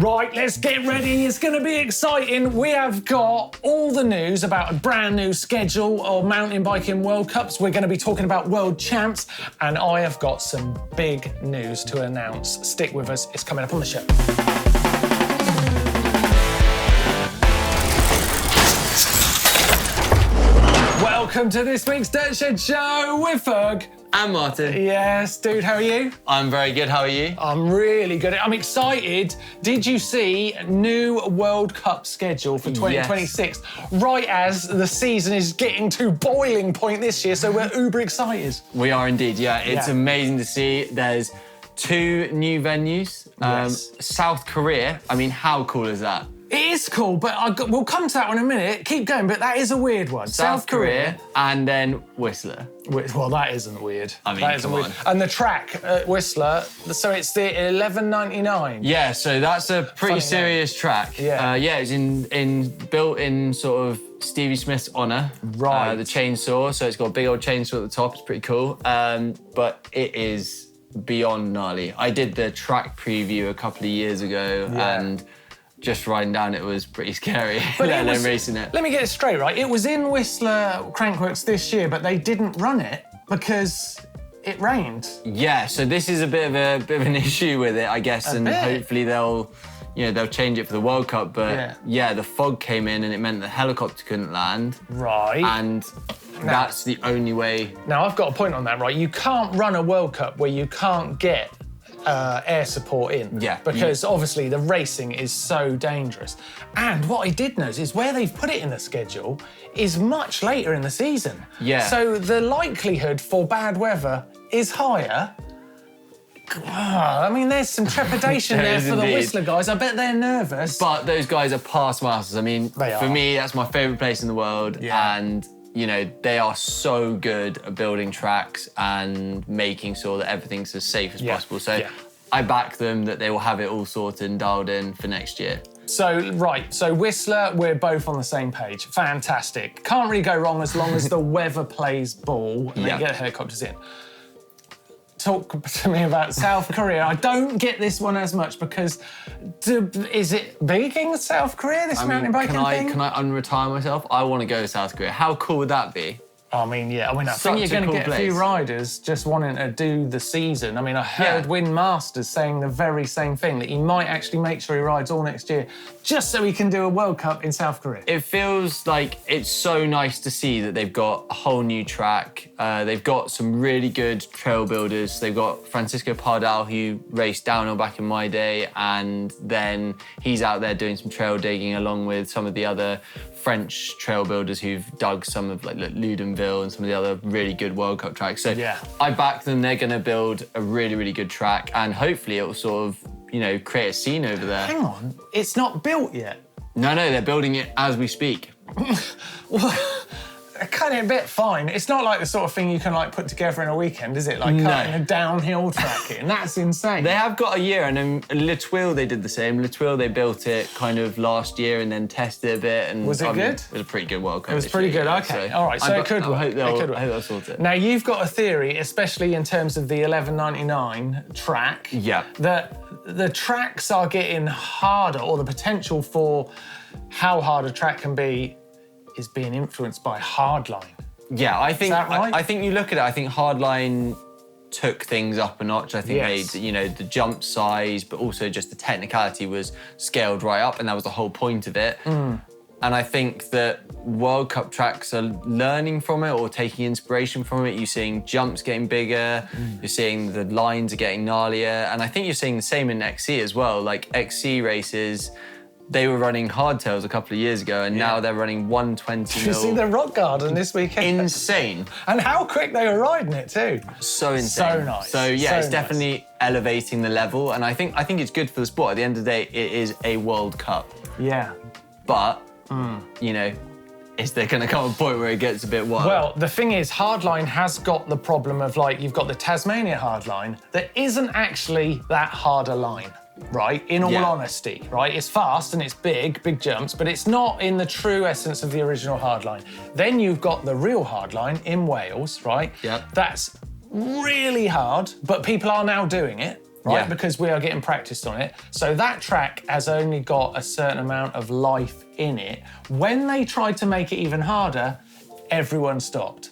Right, let's get ready. It's going to be exciting. We have got all the news about a brand new schedule of mountain biking World Cups. We're going to be talking about World Champs, and I have got some big news to announce. Stick with us. It's coming up on the show. Welcome to this week's Dirt Shed Show with Ferg. And Martyn. Yes, dude, how are you? I'm very good, how are you? I'm really good. I'm excited. Did you see new World Cup schedule for 2026? Yes. Right as the season is getting to boiling point this year, so we're uber excited. We are indeed, yeah. It's amazing to see. There's 2 new venues. South Korea, I mean, how cool is that? It is cool, but we'll come to that one in a minute. Keep going, but that is a weird one. South Korea and then Whistler. Well, that isn't weird. I mean, come on. And the track at Whistler, so it's the 1199. Yeah, so that's a pretty serious track. Yeah. It's built in sort of Stevie Smith's honour. Right. The chainsaw, so it's got a big old chainsaw at the top. It's pretty cool. But it is beyond gnarly. I did the track preview a couple of years ago and just riding down it was pretty scary, let alone racing it. Let me get it straight, right? It was in Whistler Crankworks this year, but they didn't run it because it rained. Yeah, so this is a bit of an issue with it, I guess, hopefully they'll change it for the World Cup. But yeah, the fog came in and it meant the helicopter couldn't land. Right. And that's the only way. Now, I've got a point on that, right? You can't run a World Cup where you can't get air support in. Yeah. Because obviously the racing is so dangerous. And what I did notice is where they've put it in the schedule is much later in the season. Yeah. So the likelihood for bad weather is higher. I mean, there's some trepidation there for the Whistler guys. I bet they're nervous. But those guys are past masters. I mean, for me, that's my favourite place in the world. Yeah. And you know, they are so good at building tracks and making sure that everything's as safe as possible. So I back them that they will have it all sorted and dialed in for next year. So Whistler, we're both on the same page. Fantastic. Can't really go wrong as long as the weather plays ball and they get helicopters in. Talk to me about South Korea. I don't get this one as much because is it big in South Korea, this mountain biking thing? Can I unretire myself? I want to go to South Korea. How cool would that be? I mean, I think you're going to get a few riders just wanting to do the season. I mean, I heard Win Masters saying the very same thing, that he might actually make sure he rides all next year just so he can do a World Cup in South Korea. It feels like it's so nice to see that they've got a whole new track. They've got some really good trail builders. They've got Francisco Pardal, who raced downhill back in my day, and then he's out there doing some trail digging along with some of the other French trail builders who've dug some of like Ludenville and some of the other really good World Cup tracks. So I back them. They're going to build a really, really good track, and hopefully it will sort of, create a scene over there. Hang on, it's not built yet. No, they're building it as we speak. Well, kind of a bit fine. It's not like the sort of thing you can like put together in a weekend, is it? Like cutting a downhill track in. That's insane. They have got a year, and then Litwil they did the same. Litwil they built it kind of last year and then tested a bit. And was it good? It was a pretty good World Cup. It was pretty good. Okay, all right. So it could work. I hope they'll sort it. Now you've got a theory, especially in terms of the 1199 track. Yeah. That the tracks are getting harder, or the potential for how hard a track can be is being influenced by hardline. Yeah, I think Is that right? I think you look at it, I think hardline took things up a notch. I think the jump size, but also just the technicality was scaled right up, and that was the whole point of it. And I think that World Cup tracks are learning from it or taking inspiration from it. You're seeing jumps getting bigger, you're seeing the lines are getting gnarlier, and I think you're seeing the same in XC as well. Like XC races, they were running hardtails a couple of years ago, and now they're running 120 Did you see the Rock Garden this weekend? Insane. And how quick they were riding it too. So insane. So nice. So yeah, it's definitely elevating the level, and I think it's good for the sport. At the end of the day, it is a World Cup. Yeah. But is there going to come a point where it gets a bit wild? Well, the thing is, hardline has got the problem of you've got the Tasmania hardline that isn't actually that hard a line. Right, in all honesty, right? It's fast and it's big jumps, but it's not in the true essence of the original hardline. Then you've got the real hardline in Wales, right? Yep. That's really hard, but people are now doing it. right? Yeah. Because we are getting practiced on it. So that track has only got a certain amount of life in it. When they tried to make it even harder, everyone stopped.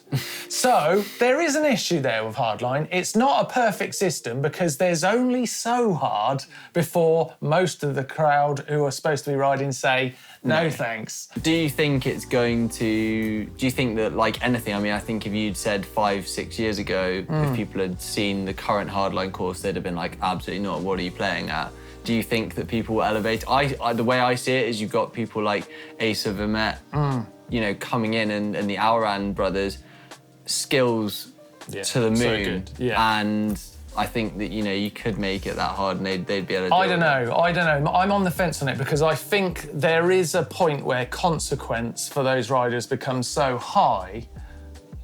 So there is an issue there with hardline. It's not a perfect system because there's only so hard before most of the crowd who are supposed to be riding say, no thanks. Do you think it's going to, do you think that like anything, I mean, I think if you'd said 5-6 years ago, if people had seen the current hardline course, they'd have been like, absolutely not, what are you playing at? Do you think that people will elevate? The way I see it is you've got people like Asa Vermette, you know, coming in and the Auran brothers, skills to the moon. So good. Yeah. And I think that, you know, you could make it that hard and they'd be able to do it. I don't know. I'm on the fence on it because I think there is a point where consequence for those riders becomes so high,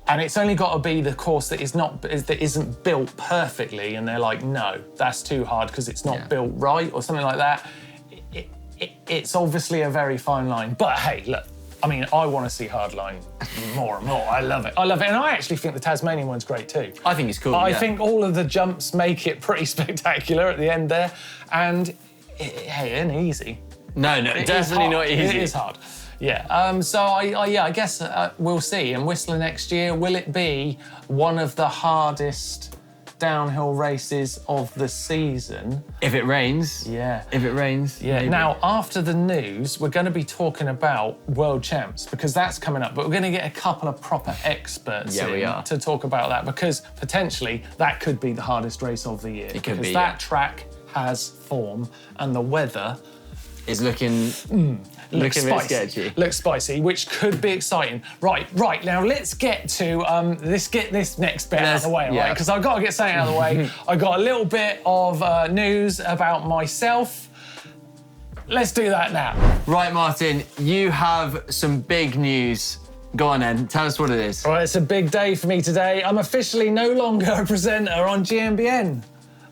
and it's only got to be the course that isn't built perfectly, and they're like, no, that's too hard because it's not built right or something like that. It's obviously a very fine line. But hey, look, I mean, I want to see hardline more and more. I love it. And I actually think the Tasmanian one's great too. I think it's cool. I think all of the jumps make it pretty spectacular at the end there. And hey, it ain't easy. No, definitely not easy. It is hard. Yeah. So I guess we'll see. And Whistler next year, will it be one of the hardest downhill races of the season? If it rains. Yeah. If it rains. Yeah. Maybe. Now, after the news, we're going to be talking about World Champs because that's coming up. But we're going to get a couple of proper experts to talk about that because potentially that could be the hardest race of the year. It could be. Because that track has form and the weather is looking looks a bit sketchy. Looks spicy, which could be exciting. Right. Now let's get to get this next bit out of the way, right? Because I've got to get something out of the way. I got a little bit of news about myself. Let's do that now. Right, Martyn, you have some big news. Go on then, tell us what it is. All right, it's a big day for me today. I'm officially no longer a presenter on GMBN.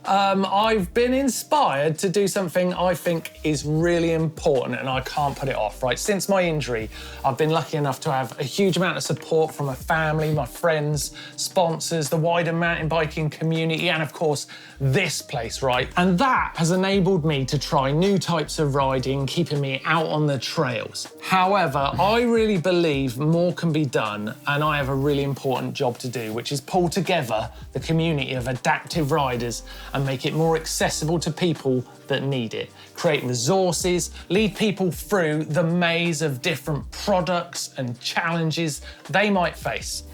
I've been inspired to do something I think is really important and I can't put it off, right? Since my injury, I've been lucky enough to have a huge amount of support from my family, my friends, sponsors, the wider mountain biking community, and of course, this place, right? And that has enabled me to try new types of riding, keeping me out on the trails. However, I really believe more can be done and I have a really important job to do, which is pull together the community of adaptive riders and make it more accessible to people that need it. Create resources, lead people through the maze of different products and challenges they might face.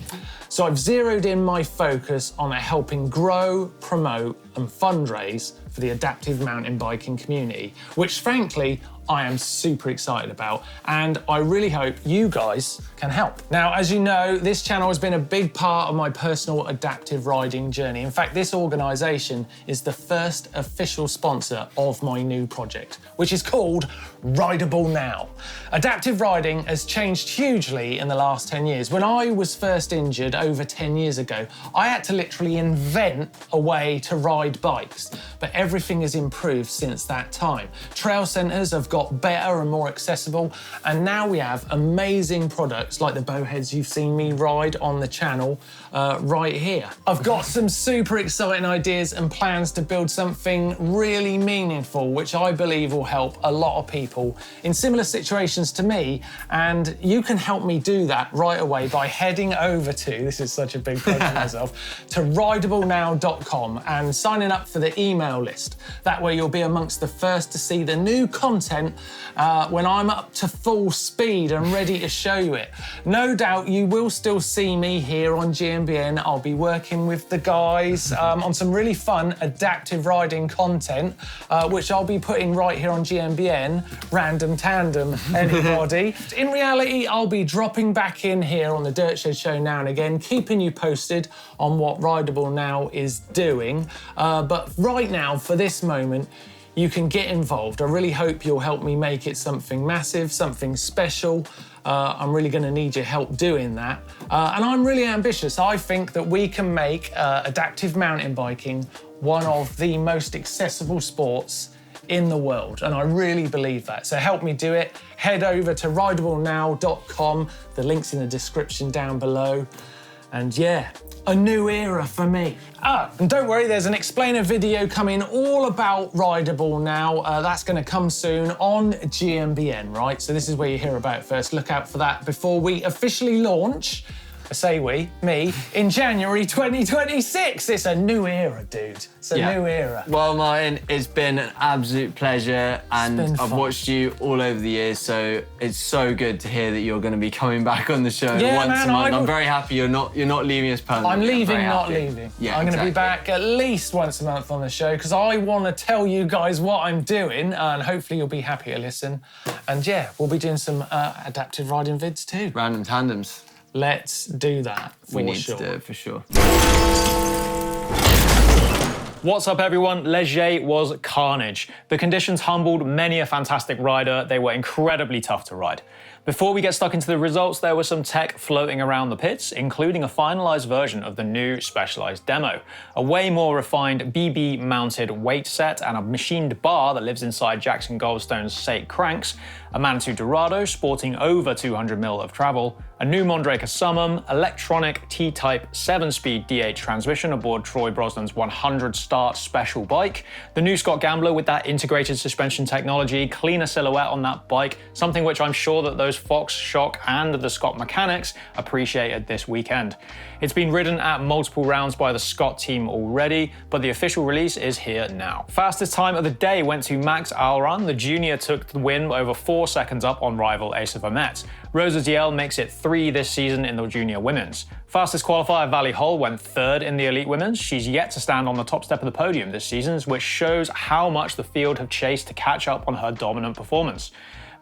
So I've zeroed in my focus on helping grow, promote and fundraise for the adaptive mountain biking community, which frankly, I am super excited about, and I really hope you guys can help. Now, as you know, this channel has been a big part of my personal adaptive riding journey. In fact, this organisation is the first official sponsor of my new project, which is called Rideable Now. Adaptive riding has changed hugely in the last 10 years. When I was first injured over 10 years ago, I had to literally invent a way to ride bikes, but everything has improved since that time. Trail centres have got better and more accessible, and now we have amazing products like the bowheads you've seen me ride on the channel right here. I've got some super exciting ideas and plans to build something really meaningful, which I believe will help a lot of people in similar situations to me, and you can help me do that right away by heading over to, this is such a big plug for myself, to ridablenow.com and signing up for the email list. That way you'll be amongst the first to see the new content when I'm up to full speed and ready to show you it. No doubt you will still see me here on GMBN. I'll be working with the guys on some really fun adaptive riding content, which I'll be putting right here on GMBN, random tandem, anybody. In reality, I'll be dropping back in here on the Dirt Shed Show now and again, keeping you posted on what Rideable Now is doing. But right now, for this moment, you can get involved. I really hope you'll help me make it something massive, something special. I'm really gonna need your help doing that. And I'm really ambitious. I think that we can make adaptive mountain biking one of the most accessible sports in the world, and I really believe that. So help me do it. Head over to ridablenow.com. The link's in the description down below. And yeah, a new era for me. And don't worry, there's an explainer video coming all about Rideable now. That's gonna come soon on GMBN, right? So this is where you hear about it first. Look out for that before we officially launch, I say we, me, in January 2026. It's a new era, dude. It's a new era. Well, Martyn, it's been an absolute pleasure, and I've watched you all over the years, so it's so good to hear that you're going to be coming back on the show once a month. I'm very happy you're not leaving us permanently. I'm leaving, not leaving. Yeah, I'm going to be back at least once a month on the show because I want to tell you guys what I'm doing, and hopefully you'll be happy to listen. And yeah, we'll be doing some adaptive riding vids too. Random tandems. Let's do that for We need sure. to do it for sure. What's up, everyone? Leger was carnage. The conditions humbled many a fantastic rider. They were incredibly tough to ride. Before we get stuck into the results, there was some tech floating around the pits, including a finalized version of the new Specialized demo, a way more refined BB-mounted weight set and a machined bar that lives inside Jackson Goldstone's Sake cranks, a Manitou Dorado sporting over 200mm of travel, a new Mondraker Summum, electronic T-Type 7-speed DH transmission aboard Troy Brosnan's 100 start special bike, the new Scott Gambler with that integrated suspension technology, cleaner silhouette on that bike, something which I'm sure that those Fox, Shock and the Scott mechanics appreciated this weekend. It's been ridden at multiple rounds by the Scott team already, but the official release is here now. Fastest time of the day went to Max Alran. The junior took the win over 4 seconds up on rival Asa Vermette. Rosa DL makes it 3 this season in the junior women's. Fastest qualifier Valley Hull went 3rd in the elite women's. She's yet to stand on the top step of the podium this season, which shows how much the field have chased to catch up on her dominant performance.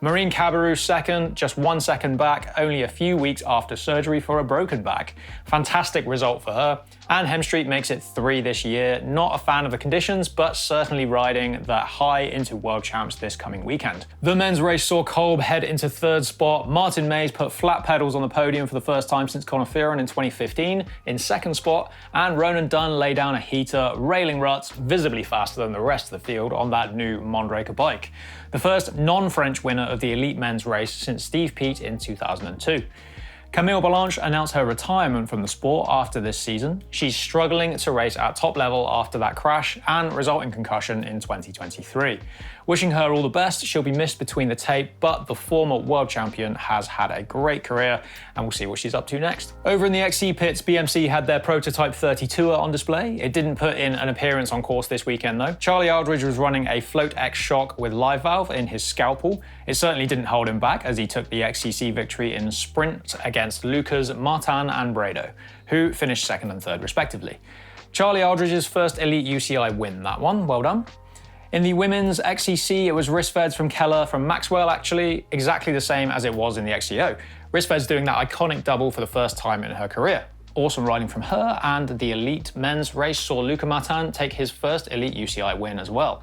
Maureen Cabarrou 2nd, just 1 second back, only a few weeks after surgery for a broken back. Fantastic result for her. And Hemstreet makes it 3 this year. Not a fan of the conditions, but certainly riding that high into World Champs this coming weekend. The men's race saw Kolb head into 3rd spot. Martin Mays put flat pedals on the podium for the first time since Conor Fearon in 2015 in 2nd spot. And Ronan Dunn lay down a heater, railing ruts, visibly faster than the rest of the field on that new Mondraker bike. The first non-French winner of the elite men's race since Steve Peat in 2002. Camille Balanche announced her retirement from the sport after this season. She's struggling to race at top level after that crash and resulting concussion in 2023. Wishing her all the best, she'll be missed between the tape, but the former world champion has had a great career and we'll see what she's up to next. Over in the XC pits, BMC had their Prototype 32er on display. It didn't put in an appearance on course this weekend though. Charlie Aldridge was running a Float X Shock with live valve in his Scalpel. It certainly didn't hold him back as he took the XCC victory in sprint against Lukas, Martyn and Brado, who finished 2nd and 3rd respectively. Charlie Aldridge's first elite UCI win, that one, well done. In the women's XCC, it was wristfeds from Keller from Maxwell, actually exactly the same as it was in the XCO. Wristfeds doing that iconic double for the first time in her career. Awesome riding from her, and the elite men's race saw Luca Martyn take his first elite UCI win as well.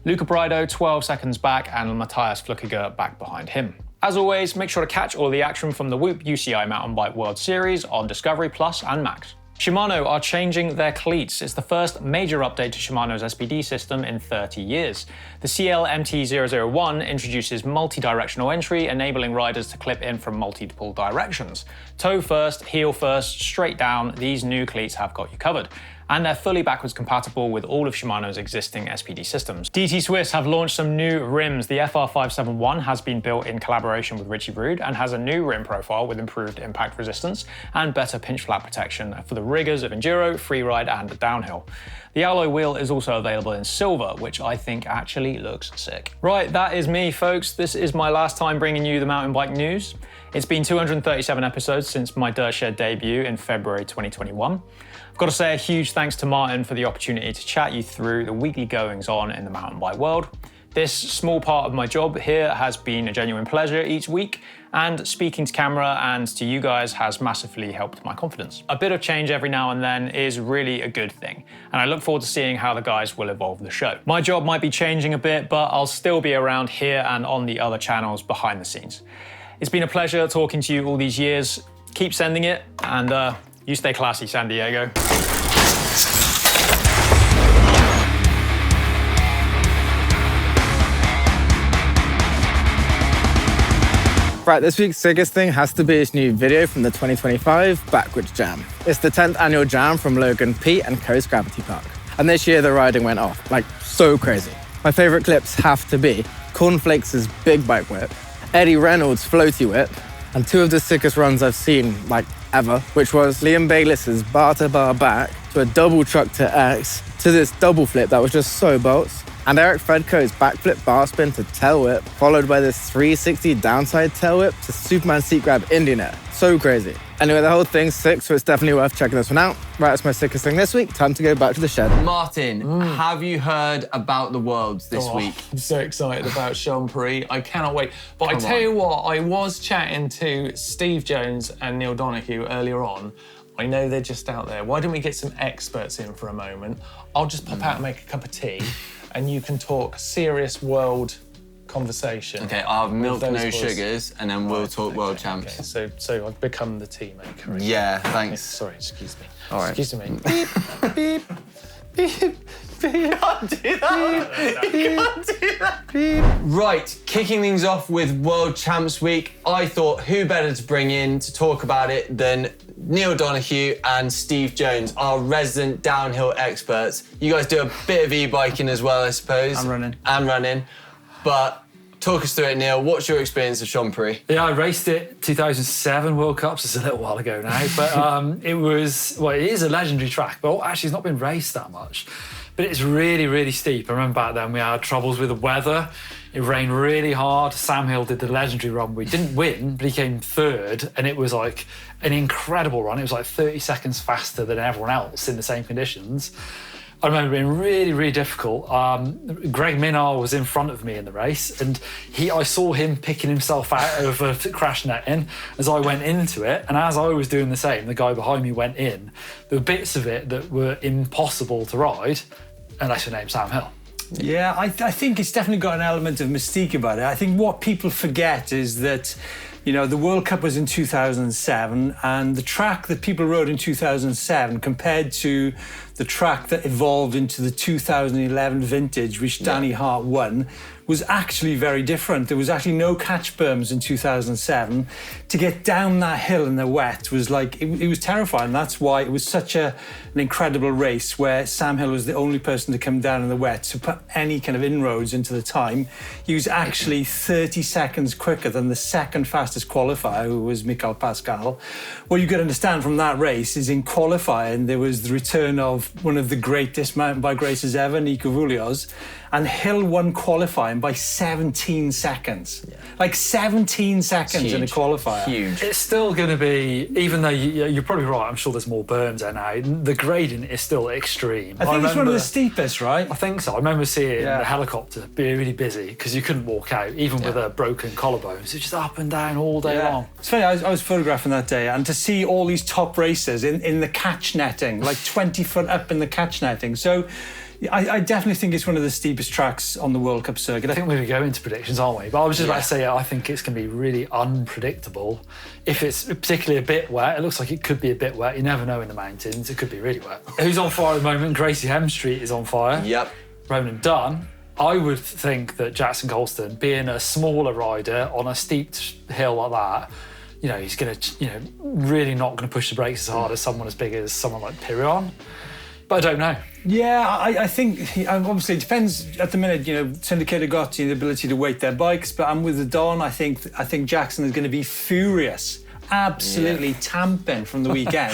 Luca Brado 12 seconds back and Matthias Flukiger back behind him. As always, make sure to catch all the action from the Whoop UCI Mountain Bike World Series on Discovery Plus and Max. Shimano are changing their cleats. It's the first major update to Shimano's SPD system in 30 years. The CL-MT-001 introduces multi-directional entry, enabling riders to clip in from multiple directions. Toe first, heel first, straight down, these new cleats have got you covered. And they're fully backwards compatible with all of Shimano's existing SPD systems. DT Swiss have launched some new rims. The FR571 has been built in collaboration with Richie Brood and has a new rim profile with improved impact resistance and better pinch flat protection for the riggers of enduro, freeride and downhill. The alloy wheel is also available in silver, which I think actually looks sick. Right, that is me, folks. This is my last time bringing you the mountain bike news. It's been 237 episodes since my Dirt Shed debut in February 2021. I've got to say a huge thanks to Martyn for the opportunity to chat you through the weekly goings on in the mountain bike world. This small part of my job here has been a genuine pleasure each week, and speaking to camera and to you guys has massively helped my confidence. A bit of change every now and then is really a good thing, and I look forward to seeing how the guys will evolve the show. My job might be changing a bit, but I'll still be around here and on the other channels behind the scenes. It's been a pleasure talking to you all these years. Keep sending it, and you stay classy, San Diego. Right, this week's Sickest thing has to be his new video from the 2025 Backwoods Jam. It's the 10th annual jam from Logan, Pete and Coast Gravity Park. And this year the riding went off, like so crazy. My favourite clips have to be Cornflakes' big bike whip, Eddie Reynolds' floaty whip, and two of the sickest runs I've seen, like ever, which was Liam Bayliss' bar to bar back to a double truck to X to this double flip that was just so bolts. And Eric Fredco's backflip bar spin to tail whip, followed by this 360 downside tail whip to Superman seat grab Indian air. So crazy. Anyway, the whole thing's sick, so it's definitely worth checking this one out. Right, that's my sickest thing this week. Time to go back to the shed. Martyn, have you heard about the Worlds this week? I'm so excited about Chambéry. I cannot wait. But I tell you what, I was chatting to Steve Jones and Neil Donoghue earlier on. I know they're just out there. Why don't we get some experts in for a moment? I'll just pop out and make a cup of tea, and you can talk serious world conversation. Okay, I'll have milk, no boys. Sugars, and then we'll talk world champs. Okay. So I've become the tea maker. Right? Yeah, thanks. Sorry, excuse me. All right. Excuse me. Beep, beep, beep, beep. Can't do that. You can't do that. Right, kicking things off with World Champs Week, I thought who better to bring in to talk about it than Neil Donoghue and Steve Jones, our resident downhill experts. You guys do a bit of e-biking as well, I suppose. And running. But talk us through it, Neil. What's your experience of Chambéry? Yeah, I raced it 2007 World Cups. It's a little while ago now, but it is a legendary track, but actually it's not been raced that much. But it's really, really steep. I remember back then we had troubles with the weather. It rained really hard. Sam Hill did the legendary run. We didn't win, but he came third, and it was like an incredible run. It was like 30 seconds faster than everyone else in the same conditions. I remember it being really, really difficult. Greg Minnaar was in front of me in the race, and I saw him picking himself out of a crash netting as I went into it. And as I was doing the same, the guy behind me went in. There were bits of it that were impossible to ride, unless your name's Sam Hill. Yeah, I think it's definitely got an element of mystique about it. I think what people forget is that, you know, the World Cup was in 2007, and the track that people rode in 2007 compared to the track that evolved into the 2011 vintage, which Danny Hart won, was actually very different. There was actually no catch berms in 2007. To get down that hill in the wet was like, it was terrifying. That's why it was such an incredible race where Sam Hill was the only person to come down in the wet to put any kind of inroads into the time. He was actually 30 seconds quicker than the second fastest qualifier, who was Michael Pascal. What you got to understand from that race is in qualifying, there was the return of one of the greatest mountain bike racers ever, Nico Voulios, and Hill won qualifying by 17 seconds. Yeah. Like 17 seconds in a qualifier. Huge. It's still going to be, even though you're probably right, I'm sure there's more berms there now, the gradient is still extreme. I think it's one of the steepest, right? I think so. I remember seeing the helicopter be really busy because you couldn't walk out, even with a broken collarbone. So just up and down all day long. It's funny, I was photographing that day, and to see all these top racers in the catch netting, like 20 foot up in the catch netting. So I definitely think it's one of the steepest tracks on the World Cup circuit. I think we're going into predictions, aren't we? But I was just about to say, I think it's going to be really unpredictable. If it's particularly a bit wet, it looks like it could be a bit wet. You never know in the mountains. It could be really wet. Who's on fire at the moment? Gracie Hemstreet is on fire. Yep. Ronan Dunn. I would think that Jackson Colston, being a smaller rider on a steep hill like that, you know, he's going to, really not going to push the brakes as hard as someone as big as someone like Pirion. But I don't know. Yeah, I think, obviously it depends at the minute, Syndicated got the ability to weight their bikes, but I'm with the Don. I think Jackson is going to be furious, absolutely tamping from the weekend.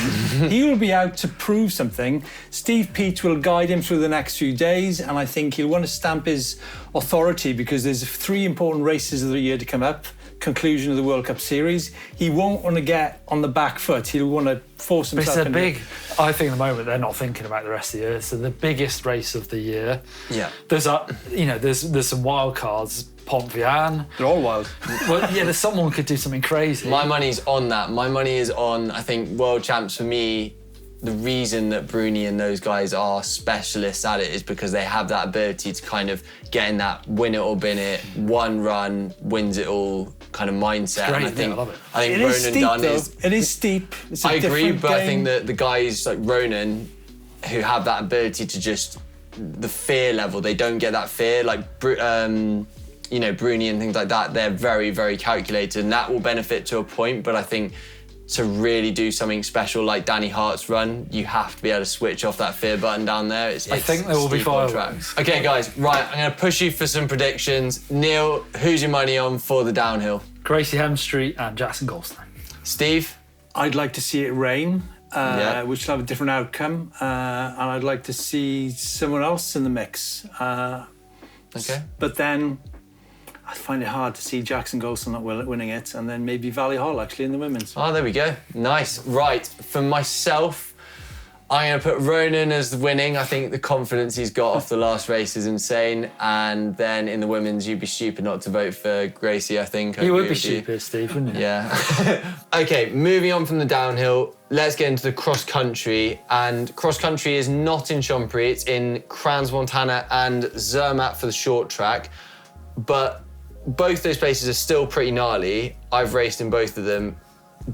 He will be out to prove something. Steve Peat will guide him through the next few days, and I think he'll want to stamp his authority because there's 3 important races of the year to come up. Conclusion of the World Cup Series. He won't want to get on the back foot. He'll want to force himself. I think at the moment they're not thinking about the rest of the year. So the biggest race of the year. Yeah. There's some wild cards. Pontvian. They're all wild. Well, yeah, someone could do something crazy. My money's on that. My money is on, I think, world champs for me. The reason that Bruni and those guys are specialists at it is because they have that ability to kind of get in that win it or bin it, one run wins it all kind of mindset. Great, and I love it. think It Ronan is steep, Dunn though. is. It is steep. It's a I agree, different but I game. think that the guys like Ronan, who have that ability to just the fear level, they don't get that fear. Like you know, Bruni and things like that, they're very, very calculated, and that will benefit to a point. But I think to really do something special like Danny Hart's run, you have to be able to switch off that fear button down there. I think there will be fireworks. Okay, guys, right, I'm going to push you for some predictions. Neil, who's your money on for the downhill? Gracie Hemstreet and Jackson Goldstein. Steve? I'd like to see it rain, which will have a different outcome, and I'd like to see someone else in the mix. Okay. But then I find it hard to see Jackson Goldstein not winning it, and then maybe Valley Hall actually in the women's. Oh, there we go. Nice. Right, for myself, I'm going to put Ronan as winning. I think the confidence he's got off the last race is insane. And then in the women's, you'd be stupid not to vote for Gracie, I think. You would be stupid, Steve, wouldn't you? Yeah. Okay, moving on from the downhill, let's get into the cross country. And cross country is not in Chompery, it's in Crans-Montana and Zermatt for the short track. But both those places are still pretty gnarly. I've raced in both of them.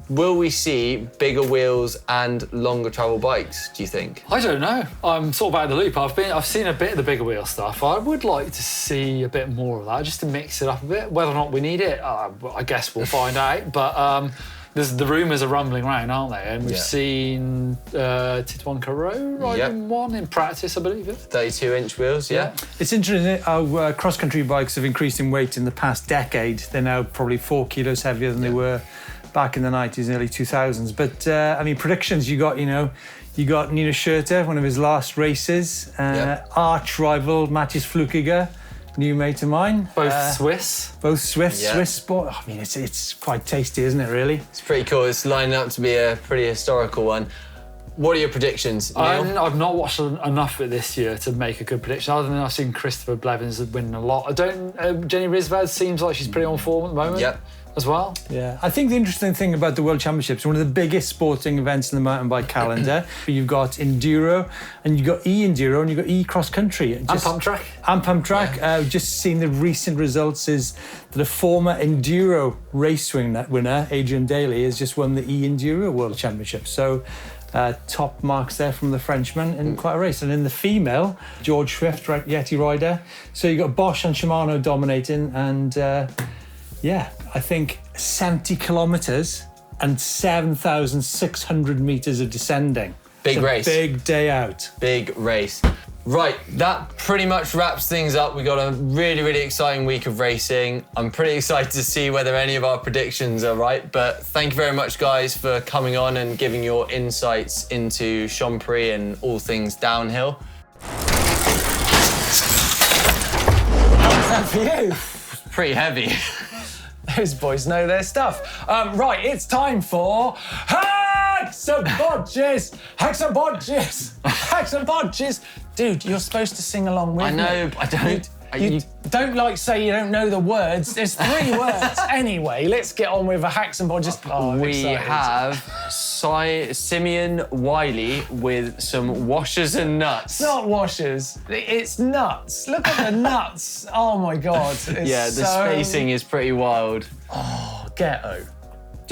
Will we see bigger wheels and longer travel bikes, do you think? I don't know. I'm sort of out of the loop. I've seen a bit of the bigger wheel stuff. I would like to see a bit more of that, just to mix it up a bit. Whether or not we need it, I guess we'll find out. But the rumours are rumbling around, aren't they? And we've seen Titouan Caro riding one in practice, I believe. 32-inch wheels, yeah. It's interesting how cross-country bikes have increased in weight in the past decade. They're now probably 4 kilos heavier than they were back in the 90s and early 2000s. But, I mean, predictions, you got Nino Schurter, one of his last races, arch rival Matthias Flukiger, new mate of mine. Both Swiss. Both Swiss sport. I mean, it's quite tasty, isn't it, really? It's pretty cool. It's lining up to be a pretty historical one. What are your predictions, Neil? I've not watched enough of it this year to make a good prediction, other than I've seen Christopher Blevins winning a lot. Jenny Risvad seems like she's pretty on form at the moment as well. Yeah, I think the interesting thing about the World Championships, one of the biggest sporting events in the mountain bike calendar, you've got enduro, and you've got e-enduro, and you've got e-cross country. And pump track. And pump track. Yeah. Just seen the recent results is that a former enduro race winner, Adrian Daly, has just won the e-enduro World Championship. So top marks there from the Frenchman in quite a race. And in the female, George Swift, Yeti rider. So you've got Bosch and Shimano dominating, and I think 70 kilometres and 7,600 metres of descending. Big race. Big day out. Big race. Right, that pretty much wraps things up. We got a really, really exciting week of racing. I'm pretty excited to see whether any of our predictions are right, but thank you very much, guys, for coming on and giving your insights into Chompery and all things downhill. How's that for you? Pretty heavy. Those boys know their stuff. Right, it's time for Hacks and Bodges! Hacks and Bodges! Hacks and Bodges! Dude, you're supposed to sing along with me. I know, I don't. You don't say you don't know the words. There's 3 words. Anyway, let's get on with a Hacks and Bodges. Oh, we have Simeon Wiley with some washers and nuts. It's not washers. It's nuts. Look at the nuts. Oh my God. The spacing is pretty wild. Oh, ghetto.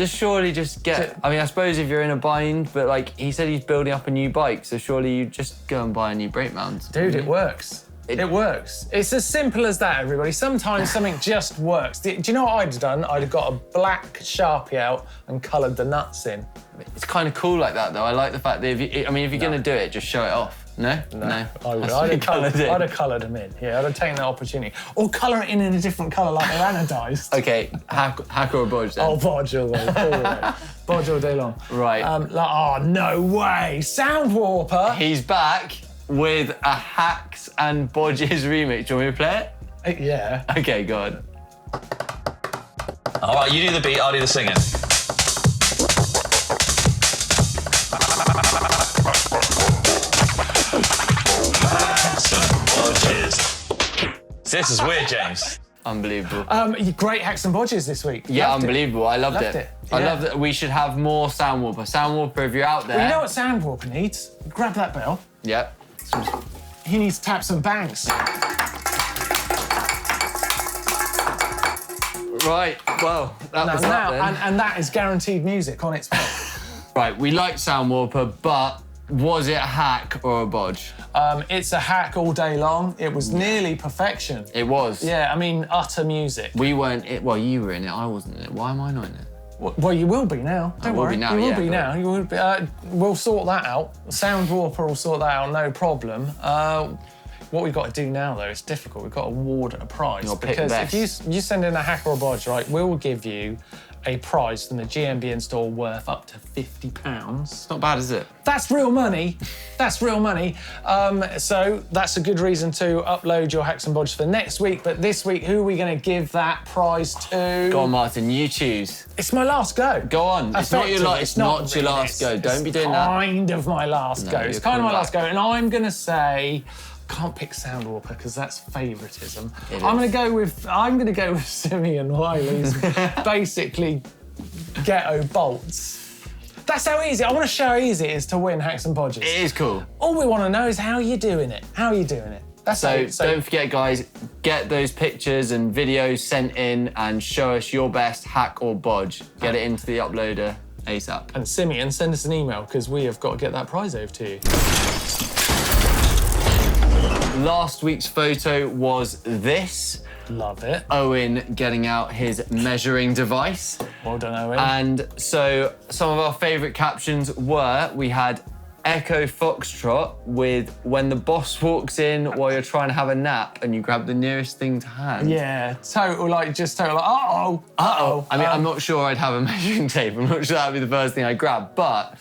Surely get. I mean, I suppose if you're in a bind, but like he said, he's building up a new bike, so surely you just go and buy a new brake mount. Dude, it works. It works. It's as simple as that, everybody. Sometimes something just works. Do you know what I'd have done? I'd have got a black Sharpie out and coloured the nuts in. It's kind of cool like that, though. I like the fact that if you're going to do it, just show it off. No? I would. I'd have coloured them in. Yeah, I'd have taken that opportunity. Or colour it in a different colour like they're anodised. Okay, hack or Bodge then? Oh, Bodge all the way. Bodge all day long. Right. Oh, no way. Sound Warper. He's back with a Hacks and Bodges remix. Do you want me to play it? Yeah. Okay, go on. All right, you do the beat, I'll do the singing. Hacks and Bodges. This is weird, James. Unbelievable. Great Hacks and Bodges this week. Yeah, unbelievable. I loved it. I love that. We should have more Sound Warper. Sound Warper, if you're out there. Well, you know what Sound Warper needs? Grab that bell. Yep. He needs to tap some banks. Right, well, that was that then. And that is guaranteed music on its way. Right, we like Sound Warper, but Was it a hack or a bodge? It's a hack all day long. It was nearly perfection. It was. Yeah, I mean, utter music. We weren't it. Well, you were in it. I wasn't in it. Why am I not in it? Well, you will be now. Don't will worry. be now, you will yeah, be but- now. You will be. We'll sort that out. Sound Warper will sort that out, no problem. What we've got to do now, though, it's difficult. We've got to award a prize. You'll pick because best. if you send in a hack or a bodge, right, we'll give you a prize from the GMBN store worth up to £50. It's not bad, is it? That's real money. That's real money. So that's a good reason to upload your hacks and bodges for next week. But this week, who are we going to give that prize to? Go on, Martyn. You choose. It's my last go. Go on. It's not your last. It's not your last go. Don't be doing that. Kind of my last go. It's you're kind of my coming last go, back. and I'm going to say. Can't pick Sound Warper because that's favouritism. It I'm is. going to go with Simeon Wiley's basically ghetto bolts. That's how easy. I want to show how easy it is to win hacks and bodges. It is cool. All we want to know is how you're doing it. How are you doing it? That's So it. don't forget, guys, get those pictures and videos sent in and show us your best hack or bodge. Get it into the uploader ASAP. And Simeon, send us an email because we have got to get that prize over to you. Last week's photo was this. Love it. Owen getting out his measuring device. Well done, Owen. And so some of our favourite captions were, we had Echo Foxtrot with when the boss walks in while you're trying to have a nap and you grab the nearest thing to hand. Yeah, total, like, uh-oh. I mean, I'm not sure I'd have a measuring tape. I'm not sure that'd be the first thing I'd grab, but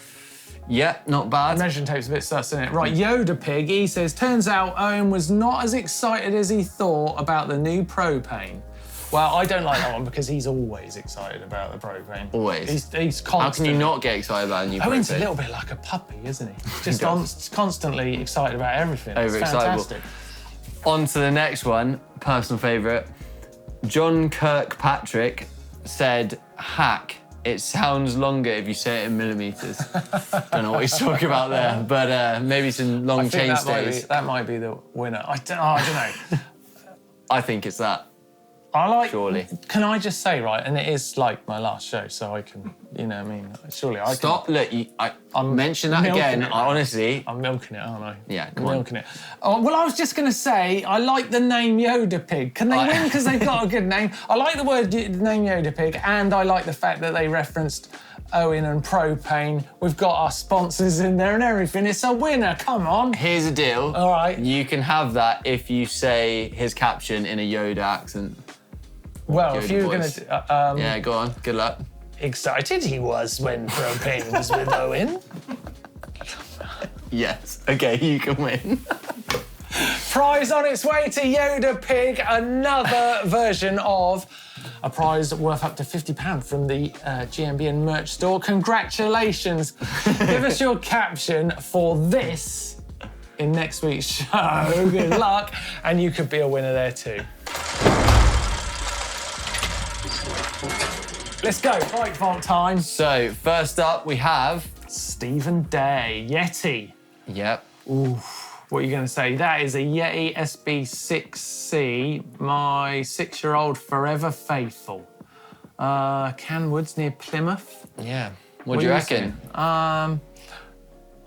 yeah, not bad. Measuring tape's a bit sus, isn't it? Right, Yoda Pig, he says, turns out Owen was not as excited as he thought about the new propane. Well, I don't like that one because he's always excited about the propane. Always. He's constant. How can you not get excited about a new Owen's a propane? little bit like a puppy, isn't he? Just constantly excited about everything. It's Overexcitable. fantastic. On to the next one, personal favourite. John Kirkpatrick said, hack. It sounds longer if you say it in millimetres. Don't know what he's talking about there, but maybe some long I think chain stays. that might be the winner. I don't know. I think it's that. I like. Surely. Can I just say, right? And it is like my last show, so I can, you know what I mean? Surely I Stop, look, I'm mention that milking again, it. honestly. I'm milking it, aren't I? Yeah, I'm come on. milking it. Oh, well, I was just going to say, I like the name Yoda Pig. Can they win because they've got a good name? I like the name Yoda Pig, and I like the fact that they referenced Owen and propane. We've got our sponsors in there and everything. It's a winner, come on. Here's a deal. All right. You can have that if you say his caption in a Yoda accent. Well, Yoda if you were going voice. to... Yeah, go on, good luck. Excited he was when propane was with Owen. Yes, okay, you can win. Prize on its way to Yoda Pig, another version of a prize worth up to £50 from the GMBN merch store. Congratulations. Give us your caption for this in next week's show. Good luck. And you could be a winner there too. Let's go, bike vault time. So, first up we have... Stephen Day, Yeti. Yep. What are you going to say? That is a Yeti SB6C, my 6-year-old forever faithful. Canwoods near Plymouth. Yeah. What do you reckon? saying?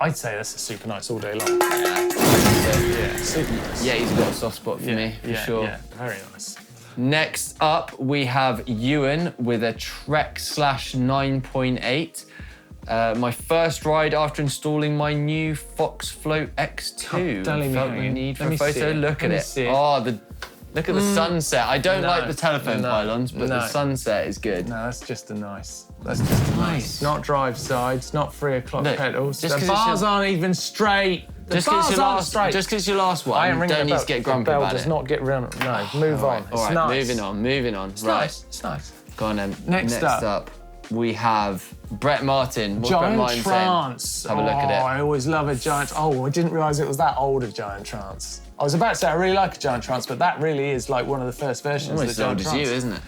I'd say that's a super nice all day long. Yeah, Super nice. he's got a soft spot for me, for sure. Yeah, very nice. Next up, we have Ewan with a Trek/9.8. My first ride after installing my new Fox Float X2. Don't leave me Felt the hanging. need for Let a me see photo. it. Look Let at me it. see it. Oh, look at the sunset. I don't No, like the telephone no, pylons, but the no. sunset is good. No, that's just a nice. That's just a nice. Not drive sides, not 3 o'clock Look, pedals. just The 'cause it's bars your- aren't even straight. The Just because bars aren't straight. it's your last I one, ain't ringing don't the need bell. to get The grumpy bell about does it. not get run. No, move on. All right, nice. moving on. It's Right, nice. It's nice. go on then. Next up. we have Brett Martyn. What's Brett Giant Martyn Trance. saying? Have a look at it. I always love a Giant. Oh, I didn't realise it was that old of Giant Trance. I was about to say I really like a Giant Trance, but that really is like one of the first versions Almost of as the old Giant as you, Trance. isn't it?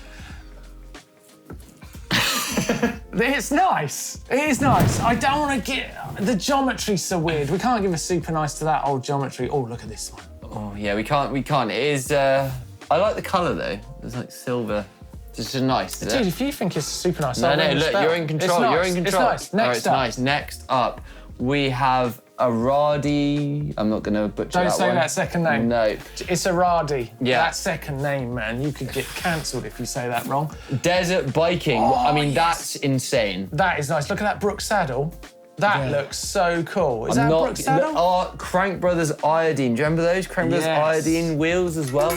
It's nice. It is nice. I don't want to get... The geometry's so weird. We can't give a super nice to that old geometry. Oh, look at this one. Oh yeah, we can't. It is. I like the colour though. It's like silver. It's just nice. Is Dude, it? if you think it's super nice, No, I'll look, ring the you're in bell. control. It's nice. You're in control. It's nice. Next it's up. nice. Next up, we have Aradi. I'm not going to butcher Don't that say one. that second name. Nope. It's Aradi. Yeah. That second name, man. You could get cancelled if you say that wrong. Desert biking. I mean, that's insane. That is nice. Look at that Brook saddle. That looks so cool. Is that a Brook saddle? Oh, Crank Brothers Iodine. Do you remember those? Crank Brothers Iodine wheels as well?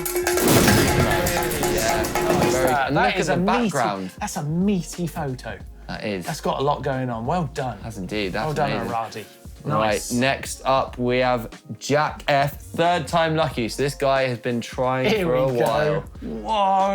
And That look is at the a background. Meaty, that's a meaty photo. That is. That's got a lot going on. Well done. That's indeed. That's well done, amazing. Aradi. Right, Nice. next up we have Jack F. Third time lucky. So this guy has been trying Here for a we go. while.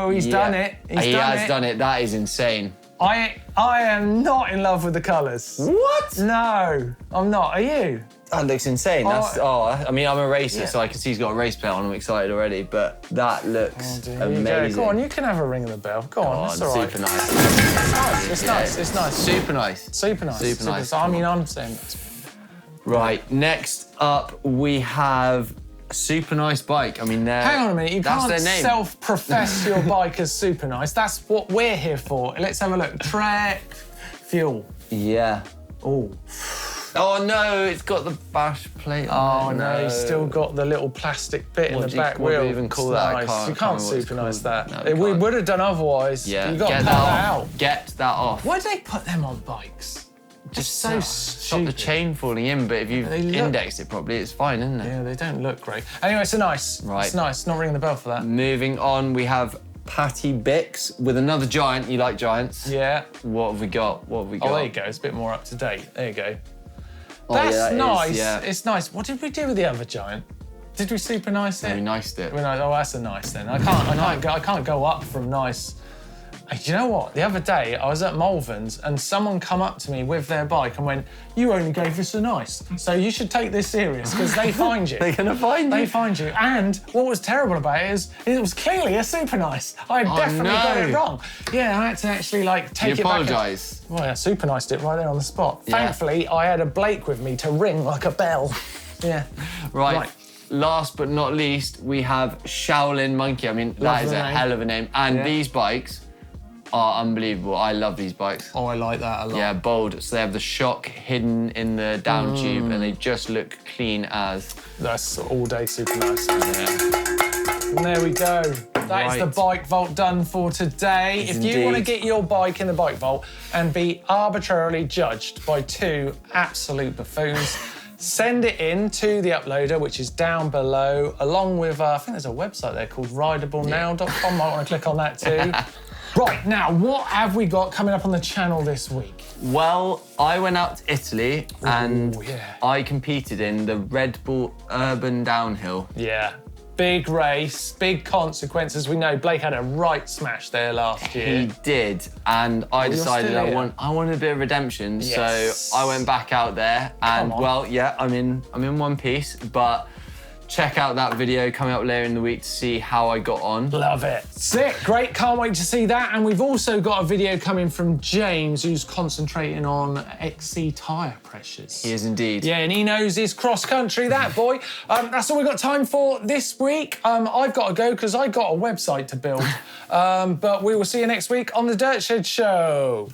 Whoa, he's done it. He has done it. That is insane. I am not in love with the colours. What? No, I'm not. Are you? That looks insane. I mean, I'm a racer, so I can see he's got a race plate on. I'm excited already, but that looks amazing. Go on, you can have a ring of the bell. Go on, that's all right. Super nice. It's nice. It's nice. Super nice. Super nice. Super nice. I mean, I'm saying that. Right, next up we have a super nice bike. I mean, hang on a minute. You that's can't their name. self-profess your bike as super nice. That's what we're here for. Let's have a look. Trek Fuel. Yeah. Oh. Oh no, it's got the bash plate on it. Oh no, you've still got the little plastic bit in the back what wheel. do you even call It's that? Nice. You can't super nice that. No, we would have done otherwise. Yeah, You got to get put that out. Get that off. Why do they put them on bikes? Just so stop the stupid. chain falling in, but if you've They look- indexed it properly, it's fine, isn't it? Yeah, they don't look great. Anyway, it's a nice. Right. It's nice. Not ringing the bell for that. Moving on, we have Patty Bix with another giant. You like giants? Yeah. What have we got? What have we got? Oh, there you go. It's a bit more up to date. There you go. Oh, That's yeah, that is, nice. yeah. It's nice. What did we do with the other giant? Did we super nice it? We niced it. Oh, that's a nice then. I can't go up from nice. Hey, do you know what? The other day I was at Malvern's and someone come up to me with their bike and went, "You only gave us a nice, so you should take this serious because they find you. They're gonna find you. They find you." And what was terrible about it is it was clearly a super nice. I definitely got it wrong. Yeah, I had to actually take it back. Apologise. Well, I super niced it right there on the spot. Yeah. Thankfully, I had a Blake with me to ring like a bell. Yeah. Right. Last but not least, we have Shaolin Monkey. I mean, that is a hell of a name. And these bikes are unbelievable. I love these bikes. Oh, I like that a lot. Yeah, bold. So they have the shock hidden in the down tube and they just look clean as. That's all day super nice. Yeah. And there we go. That is the Bike Vault done for today. If you want to get your bike in the Bike Vault and be arbitrarily judged by two absolute buffoons, send it in to the uploader, which is down below, along with, I think there's a website there called rideablenow.com. Might want to click on that too. Right, now, what have we got coming up on the channel this week? Well, I went out to Italy and I competed in the Red Bull Urban Downhill. Yeah. Big race, big consequences. We know Blake had a right smash there last year. He did, and I decided still here. I wanted a bit of redemption, Yes. so I went back out there, and well, yeah, I'm in one piece, but check out that video coming up later in the week to see how I got on. Love it. Sick, great, can't wait to see that. And we've also got a video coming from James who's concentrating on XC tyre pressures. He is indeed. Yeah, and he knows his cross country, that boy. That's all we've got time for this week. I've got to go because I got a website to build. But we will see you next week on The Dirt Shed Show.